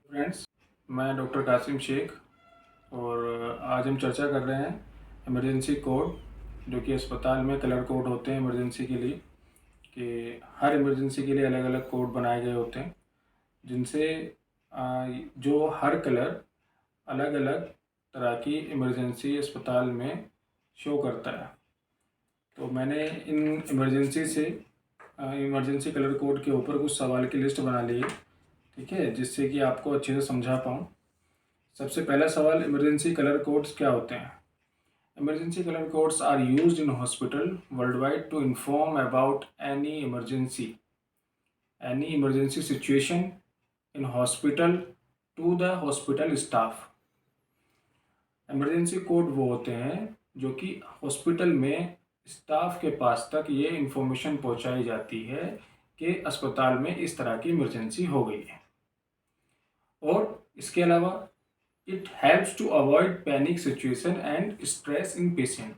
Friends, मैं doctor Qasim Sheikh और आज हम चर्चा कर रहे हैं इमरजेंसी कोड जो कि अस्पताल में कलर कोड होते हैं इमरजेंसी के लिए। कि हर इमरजेंसी के लिए अलग अलग कोड बनाए गए होते हैं जिनसे जो हर कलर अलग अलग तरह की इमरजेंसी अस्पताल में शो करता है। तो मैंने इन इमरजेंसी कलर कोड के ऊपर कुछ सवाल की लिस्ट बना ली है, ठीक है, जिससे कि आपको अच्छे से समझा पाऊँ। सबसे पहला सवाल, इमरजेंसी कलर कोड्स क्या होते हैं? Emergency colour codes are used in hospital world wide to inform about any emergency situation in hospital to the hospital staff. Emergency code वो होते हैं जो कि हॉस्पिटल में स्टाफ के पास तक ये इंफॉर्मेशन पहुंचाई जाती है कि अस्पताल में इस तरह की इमरजेंसी हो गई है। और इसके अलावा it helps to avoid panic situation and stress in patient.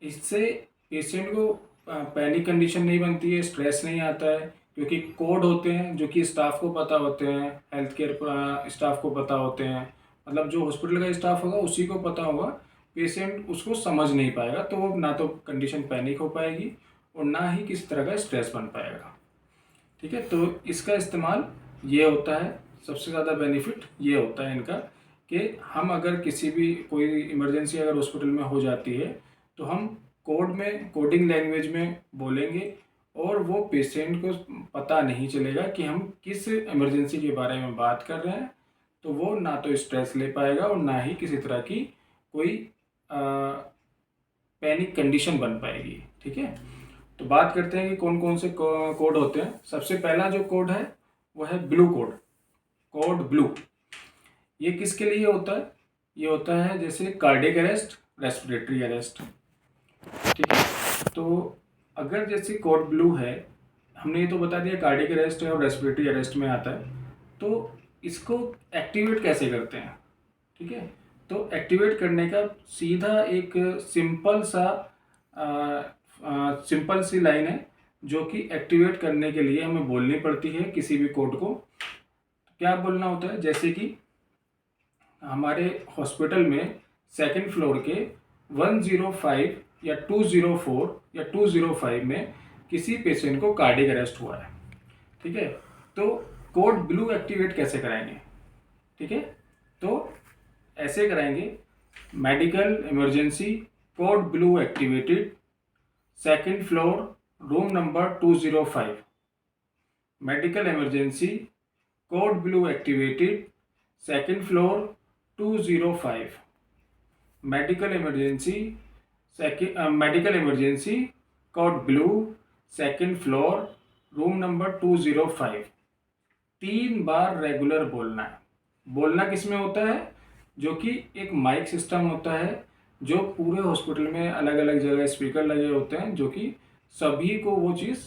इससे पेशेंट को पैनिक कंडीशन नहीं बनती है, स्ट्रेस नहीं आता है, क्योंकि कोड होते हैं जो कि स्टाफ को पता होते हैं, हेल्थ केयर स्टाफ को पता होते हैं, मतलब जो हॉस्पिटल का स्टाफ होगा उसी को पता होगा। पेशेंट उसको समझ नहीं पाएगा, तो वो ना तो कंडीशन पैनिक हो पाएगी और ना ही किसी तरह का स्ट्रेस बन पाएगा। ठीक है, तो इसका इस्तेमाल ये होता है, सबसे ज़्यादा बेनिफिट ये होता है इनका कि हम अगर किसी भी कोई इमरजेंसी अगर हॉस्पिटल में हो जाती है तो हम कोडिंग लैंग्वेज में बोलेंगे और वो पेशेंट को पता नहीं चलेगा कि हम किस इमरजेंसी के बारे में बात कर रहे हैं। तो वो ना तो स्ट्रेस ले पाएगा और ना ही किसी तरह की कोई पैनिक कंडीशन बन पाएगी। ठीक है, तो बात करते हैं कि कौन कौन से कोड होते हैं। सबसे पहला जो कोड है वो है ब्लू कोड, कोड ब्लू। ये किसके लिए होता है? ये होता है जैसे कार्डियक अरेस्ट, रेस्पिरेटरी अरेस्ट। ठीक है, तो अगर जैसे कोड ब्लू है, हमने ये तो बता दिया कार्डियक अरेस्ट है और रेस्पिरेटरी अरेस्ट में आता है, तो इसको एक्टिवेट कैसे करते हैं? ठीक है, तो एक्टिवेट करने का सीधा एक सिंपल सी लाइन है जो कि एक्टिवेट करने के लिए हमें बोलनी पड़ती है किसी भी कोड को। क्या बोलना होता है? जैसे कि हमारे हॉस्पिटल में सेकंड फ्लोर के 105 या 204 या 205 में किसी पेशेंट को कार्डियक अरेस्ट हुआ है। ठीक है, तो कोड ब्लू एक्टिवेट कैसे कराएंगे? ठीक है, तो ऐसे कराएंगे, medical emergency code blue activated second floor room number 205। Medical emergency code blue activated second floor 205। Medical emergency code blue second floor room number 205। 3 बार रेगुलर बोलना है। बोलना किस में होता है? जो कि एक माइक सिस्टम होता है जो पूरे हॉस्पिटल में अलग अलग जगह स्पीकर लगे होते हैं, जो कि सभी को वो चीज़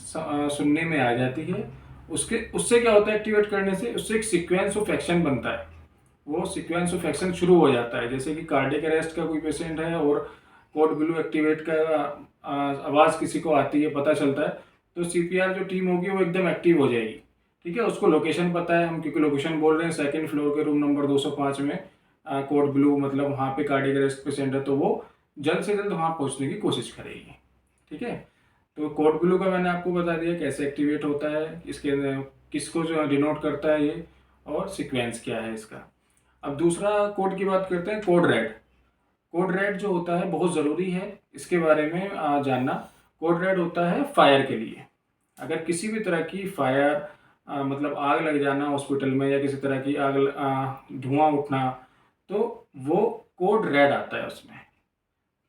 सुनने में आ जाती है। उससे क्या होता है? एक्टिवेट करने से उससे एक सीक्वेंस ऑफ एक्शन बनता है। वो सीक्वेंस ऑफ एक्शन शुरू हो जाता है। जैसे कि कार्डियक अरेस्ट का कोई पेशेंट है और कोड ब्लू एक्टिवेट का आवाज़ किसी को आती है, पता चलता है, तो सीपीआर जो टीम होगी वो एकदम एक्टिव हो जाएगी। ठीक है, उसको लोकेशन पता है, हम क्योंकि लोकेशन बोल रहे हैं सेकंड फ्लोर के रूम नंबर 205 में कोड ब्लू, मतलब वहाँ पे कार्डियक अरेस्ट पेशेंट है, तो वो जल्द से जल्द वहाँ पहुँचने की कोशिश करेगी। ठीक है, तो कोड ब्लू का मैंने आपको बता दिया कैसे एक्टिवेट होता है, इसके किसको जो डिनोट करता है ये, और सीक्वेंस क्या है इसका। अब दूसरा कोड की बात करते हैं, कोड रेड। कोड रेड जो होता है बहुत ज़रूरी है इसके बारे में जानना। कोड रेड होता है फायर के लिए। अगर किसी भी तरह की फायर मतलब आग लग जाना हॉस्पिटल में या किसी तरह की धुआं उठना, तो वो कोड रेड आता है उसमें।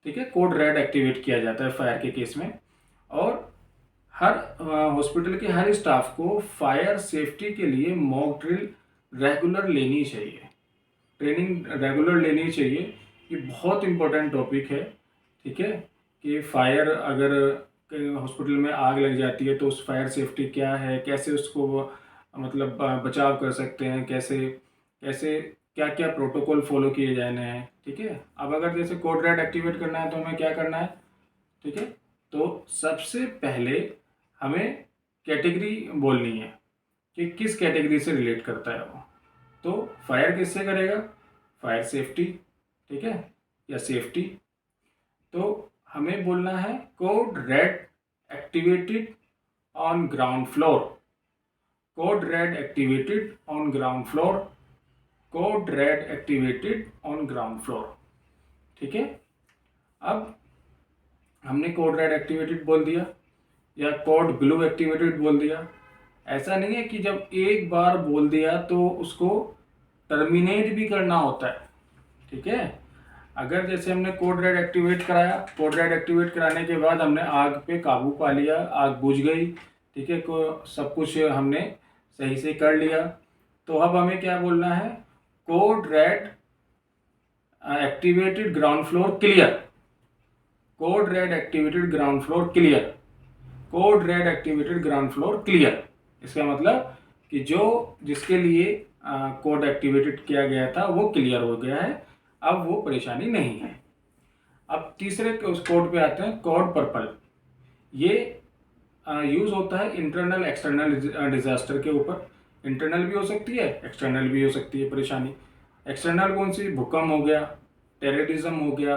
ठीक है, कोड रेड एक्टिवेट किया जाता है फायर के केस में। और हर हॉस्पिटल के हर स्टाफ को फायर सेफ्टी के लिए मॉक ड्रिल रेगुलर लेनी चाहिए, ट्रेनिंग रेगुलर लेनी चाहिए। ये बहुत इम्पोर्टेंट टॉपिक है। ठीक है, कि फायर अगर हॉस्पिटल में आग लग जाती है तो उस फायर सेफ्टी क्या है, कैसे उसको मतलब बचाव कर सकते हैं, कैसे कैसे क्या क्या प्रोटोकॉल फॉलो किए जाने हैं। ठीक है, अब अगर जैसे कोड रेड एक्टिवेट करना है तो हमें क्या करना है? ठीक है, तो सबसे पहले हमें कैटेगरी बोलनी है कि किस कैटेगरी से रिलेट करता है वो। तो फायर किससे करेगा? फायर सेफ्टी, ठीक है, या सेफ्टी। तो हमें बोलना है code red activated on ground floor, code red activated on ground floor, code red activated on ground floor, ठीक है। अब हमने कोड रेड एक्टिवेटेड बोल दिया या कोड ब्लू एक्टिवेटेड बोल दिया। ऐसा नहीं है कि जब एक बार बोल दिया तो उसको टर्मिनेट भी करना होता है, ठीक है। अगर जैसे हमने कोड रेड एक्टिवेट कराया, कोड रेड एक्टिवेट कराने के बाद हमने आग पे काबू पा लिया, आग बुझ गई, ठीक है, को सब कुछ हमने सही से कर लिया, तो अब हमें क्या बोलना है? Code red activated ground floor clear, code red activated ground floor clear, code red activated ground floor clear. इसका मतलब कि जो जिसके लिए कोड एक्टिवेटेड किया गया था वो क्लियर हो गया है, अब वो परेशानी नहीं है। अब तीसरे उस कोड पे आते हैं, कोड पर्पल। ये यूज़ होता है इंटरनल एक्सटर्नल डिजास्टर के ऊपर। इंटरनल भी हो सकती है, एक्सटर्नल भी हो सकती है परेशानी। एक्सटर्नल कौन सी? भूकंप हो गया, टेररिज्म हो गया,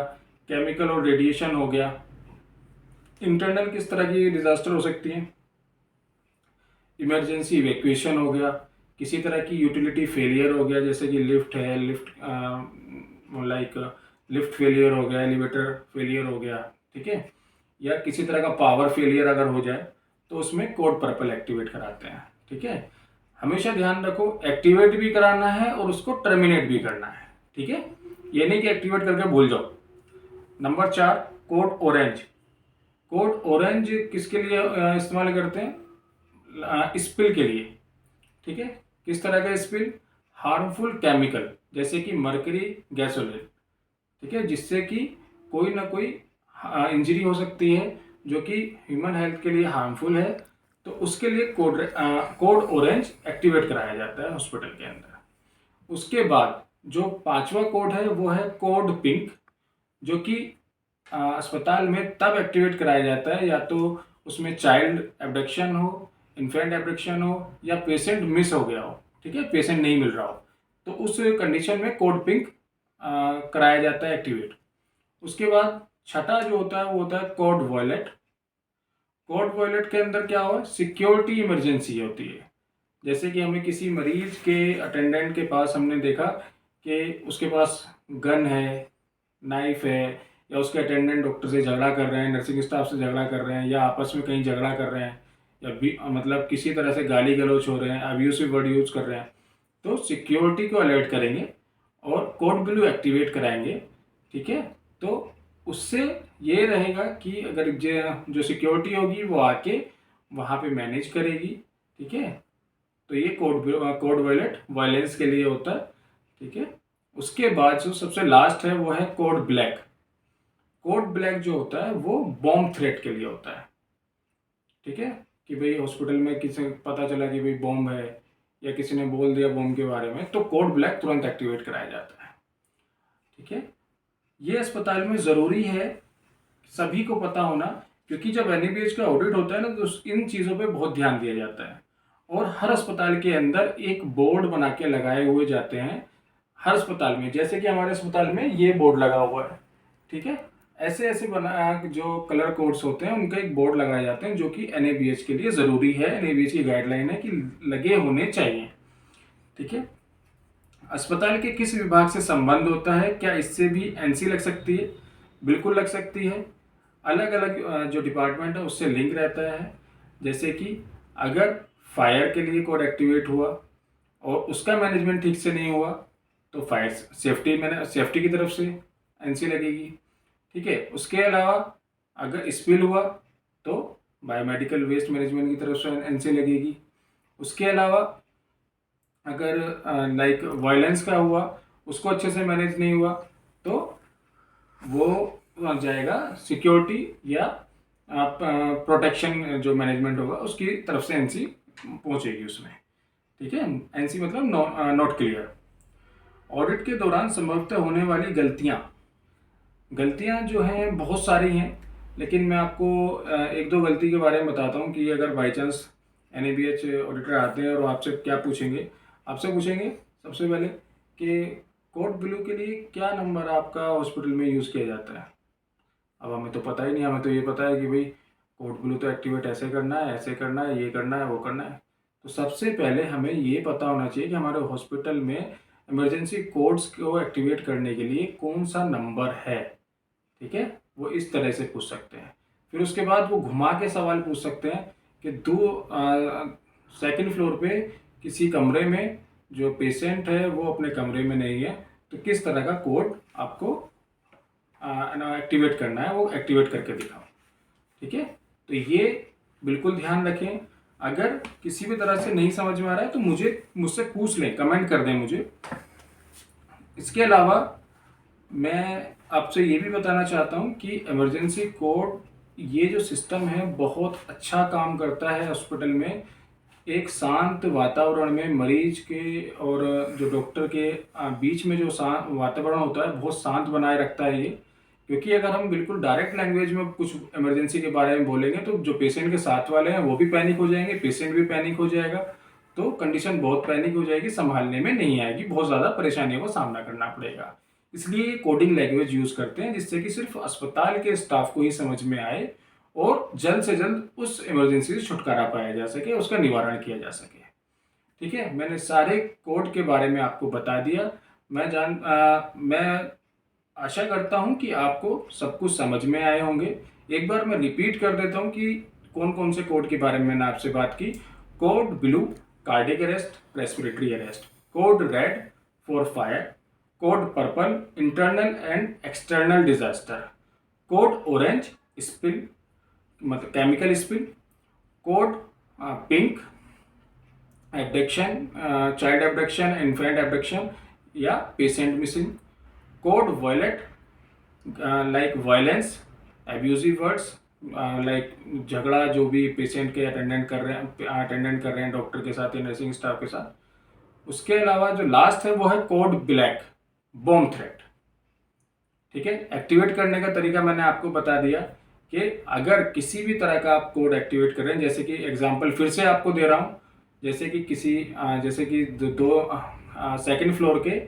केमिकल और रेडिएशन हो गया। इंटरनल किस तरह की डिजास्टर हो सकती है? इमरजेंसी इवैक्यूएशन हो गया, किसी तरह की यूटिलिटी फेलियर हो गया, जैसे कि लिफ्ट है, लिफ्ट फेलियर हो गया, एलिवेटर फेलियर हो गया, ठीक है, या किसी तरह का पावर फेलियर अगर हो जाए तो उसमें कोड पर्पल एक्टिवेट कराते हैं, ठीक है। हमेशा ध्यान रखो, एक्टिवेट भी कराना है और उसको टर्मिनेट भी करना है, ठीक है, ये नहीं कि एक्टिवेट करके भूल जाओ। Number 4, code orange. Code orange किसके लिए इस्तेमाल करते हैं? स्पिल के लिए, ठीक है। किस तरह का स्पिल? हार्मफुल केमिकल जैसे कि मरकरी गैसोलीन, ठीक है, जिससे कि कोई ना कोई इंजरी हो सकती है जो कि ह्यूमन हेल्थ के लिए हार्मफुल है, तो उसके लिए कोड ऑरेंज एक्टिवेट कराया जाता है हॉस्पिटल के अंदर। उसके बाद जो 5वां कोड है वो है कोड पिंक, जो कि अस्पताल में तब एक्टिवेट कराया जाता है या तो उसमें चाइल्ड एब्डक्शन हो, इन्फेंट एब्डक्शन हो, या पेशेंट मिस हो गया हो, ठीक है, पेशेंट नहीं मिल रहा हो, तो उस कंडीशन में कोड पिंक कराया जाता है एक्टिवेट। उसके बाद छठा जो होता है वो होता है कोड वॉयलेट। कोड वॉयलेट के अंदर क्या हो? सिक्योरिटी इमरजेंसी होती है। जैसे कि हमें किसी मरीज के अटेंडेंट के पास हमने देखा कि उसके पास गन है, नाइफ है, या उसके अटेंडेंट डॉक्टर से झगड़ा कर रहे हैं, नर्सिंग स्टाफ से झगड़ा कर रहे हैं, या आपस में कहीं झगड़ा कर रहे हैं, या भी मतलब किसी तरह से गाली गलौज हो रहे हैं, अब्यूसिव वर्ड यूज कर रहे हैं, तो सिक्योरिटी को अलर्ट करेंगे और कोड ब्लू एक्टिवेट कराएंगे, ठीक है। तो उससे ये रहेगा कि अगर जो सिक्योरिटी होगी वो आके वहाँ पे मैनेज करेगी, ठीक है। तो ये कोड वायलेंस के लिए होता है, ठीक है। उसके बाद जो सबसे लास्ट है वो है कोड ब्लैक। कोड ब्लैक जो होता है वो बॉम्ब थ्रेट के लिए होता है, ठीक है, कि भाई हॉस्पिटल में किसी पता चला कि भाई बॉम्ब है या किसी ने बोल दिया बॉम्ब के बारे में, तो कोड ब्लैक तुरंत एक्टिवेट कराया जाता है, ठीक है। ये अस्पताल में ज़रूरी है सभी को पता होना, क्योंकि जब एनएबीएच का ऑडिट होता है ना तो इन चीज़ों पे बहुत ध्यान दिया जाता है, और हर अस्पताल के अंदर एक बोर्ड बना के लगाए हुए जाते हैं हर अस्पताल में। जैसे कि हमारे अस्पताल में ये बोर्ड लगा हुआ है, ठीक है, ऐसे ऐसे बना जो कलर कोड्स होते हैं उनका एक बोर्ड लगाए जाते हैं, जो कि एनएबीएच के लिए ज़रूरी है, एनएबीएच की गाइडलाइन है कि लगे होने चाहिए, ठीक है। अस्पताल के किस विभाग से संबंध होता है? क्या इससे भी एनसी लग सकती है? बिल्कुल लग सकती है। अलग अलग जो डिपार्टमेंट है उससे लिंक रहता है। जैसे कि अगर फायर के लिए कोड एक्टिवेट हुआ और उसका मैनेजमेंट ठीक से नहीं हुआ तो फायर सेफ्टी की तरफ से एनसी लगेगी, ठीक है। उसके अलावा अगर स्पिल हुआ तो बायोमेडिकल वेस्ट मैनेजमेंट की तरफ से एनसी लगेगी। उसके अलावा अगर लाइक वायलेंस का हुआ, उसको अच्छे से मैनेज नहीं हुआ, तो वो जाएगा सिक्योरिटी या प्रोटेक्शन जो मैनेजमेंट होगा उसकी तरफ से एनसी पहुंचेगी उसमें, ठीक है। एनसी मतलब नॉट क्लियर। ऑडिट के दौरान संभवतः होने वाली गलतियां जो हैं बहुत सारी हैं, लेकिन मैं आपको एक दो गलती के बारे में बताता हूं कि अगर बाई चांस एनएबीएच ऑडिटर आते हैं और आपसे क्या पूछेंगे, आपसे पूछेंगे सबसे पहले कि कोड ब्लू के लिए क्या नंबर आपका हॉस्पिटल में यूज़ किया जाता है। अब हमें तो पता ही नहीं, हमें तो ये पता है कि भाई कोड ब्लू तो एक्टिवेट ऐसे करना है, ऐसे करना है, ये करना है, वो करना है। तो सबसे पहले हमें ये पता होना चाहिए कि हमारे हॉस्पिटल में इमरजेंसी कोड्स को एक्टिवेट करने के लिए कौन सा नंबर है। ठीक है, वो इस तरह से पूछ सकते हैं। फिर उसके बाद वो घुमा के सवाल पूछ सकते हैं कि सेकंड फ्लोर पे किसी कमरे में जो पेशेंट है वो अपने कमरे में नहीं है, तो किस तरह का कोड आपको एक्टिवेट करना है, वो एक्टिवेट करके दिखाओ। ठीक है, तो ये बिल्कुल ध्यान रखें। अगर किसी भी तरह से नहीं समझ में आ रहा है तो मुझसे पूछ लें, कमेंट कर दें मुझे। इसके अलावा मैं आपसे ये भी बताना चाहता हूँ कि इमरजेंसी कोड ये जो सिस्टम है बहुत अच्छा काम करता है हॉस्पिटल में। एक शांत वातावरण में मरीज के और जो डॉक्टर के बीच में जो वातावरण होता है बहुत शांत बनाए रखता है ये। क्योंकि अगर हम बिल्कुल डायरेक्ट लैंग्वेज में कुछ इमरजेंसी के बारे में बोलेंगे तो जो पेशेंट के साथ वाले हैं वो भी पैनिक हो जाएंगे, पेशेंट भी पैनिक हो जाएगा, तो कंडीशन बहुत पैनिक हो जाएगी, संभालने में नहीं आएगी, बहुत ज़्यादा परेशानियों का सामना करना पड़ेगा। इसलिए कोडिंग लैंग्वेज यूज़ करते हैं जिससे कि सिर्फ अस्पताल के स्टाफ को ही समझ में आए और जल्द से जल्द उस इमरजेंसी से छुटकारा पाया जा सके, उसका निवारण किया जा सके। ठीक है, मैंने सारे कोड के बारे में आपको बता दिया। मैं आशा करता हूं कि आपको सब कुछ समझ में आए होंगे। एक बार मैं रिपीट कर देता हूं कि कौन कौन से कोड के बारे में मैंने आपसे बात की। Code blue cardiac arrest respiratory arrest, code red for fire, code purple internal and external disaster, code orange spill मतलब chemical spill, code pink abduction, child abduction, infant abduction या patient missing, code violet like violence, abusive words like झगड़ा जो भी patient के attendant कर रहे हैं doctor के साथ या नर्सिंग स्टाफ के साथ। उसके अलावा जो लास्ट है वो है कोड ब्लैक बॉम्ब थ्रेट। ठीक है, एक्टिवेट करने का तरीका मैंने आपको बता दिया कि अगर किसी भी तरह का आप कोड एक्टिवेट कर रहे हैं, जैसे कि एग्जांपल फिर से आपको दे रहा हूँ, जैसे कि सेकंड फ्लोर के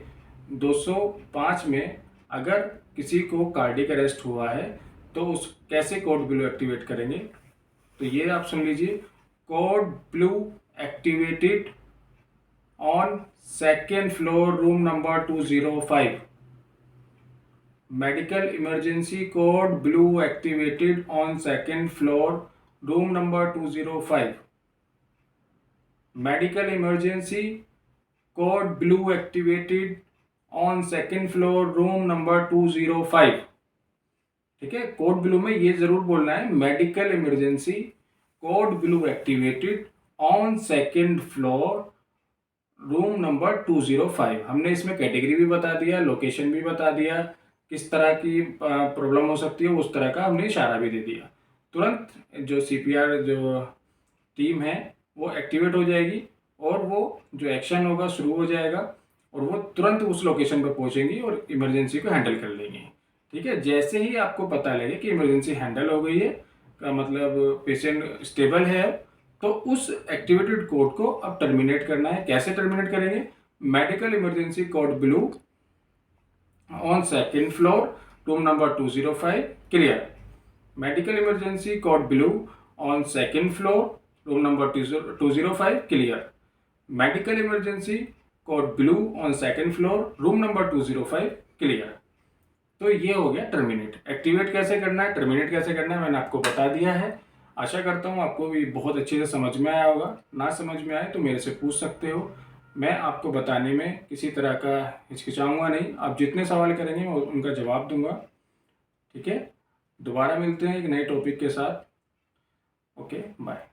205 में अगर किसी को कार्डियक अरेस्ट हुआ है तो उस कैसे कोड ब्लू एक्टिवेट करेंगे, तो ये आप सुन लीजिए। Code blue activated on second floor room number 205, medical emergency code blue activated on second floor room number 205, medical emergency code blue activated on second floor room number 205। ठीक है, code blue में ये जरूर बोलना है, medical emergency code blue activated on second floor room number 205। हमने इसमें category भी बता दिया, लोकेशन भी बता दिया, किस तरह की प्रॉब्लम हो सकती है उस तरह का हमने इशारा भी दे दिया। तुरंत जो CPR जो टीम है वो एक्टिवेट हो जाएगी और वो जो एक्शन होगा शुरू हो जाएगा और वो तुरंत उस लोकेशन पर पहुंचेंगी और इमरजेंसी को हैंडल कर लेंगे। ठीक है, जैसे ही आपको पता लगे कि इमरजेंसी हैंडल हो गई है का मतलब पेशेंट स्टेबल है, तो उस एक्टिवेटेड कोड को अब टर्मिनेट करना है। कैसे टर्मिनेट करेंगे? Medical emergency code blue on second floor room number 205 clear, medical emergency code blue on second floor room number 205 clear, medical emergency code blue on second floor room number 205 clear. तो ये हो गया terminate. Activate कैसे करना है, terminate कैसे करना है, मैंने आपको बता दिया है। आशा करता हूँ आपको भी बहुत अच्छे से समझ में आया होगा। ना समझ में आए तो मेरे से पूछ सकते हो, मैं आपको बताने में किसी तरह का हिचकिचाऊंगा नहीं। आप जितने सवाल करेंगे मैं उनका जवाब दूंगा। ठीक है, दोबारा मिलते हैं एक नए टॉपिक के साथ। Okay, bye.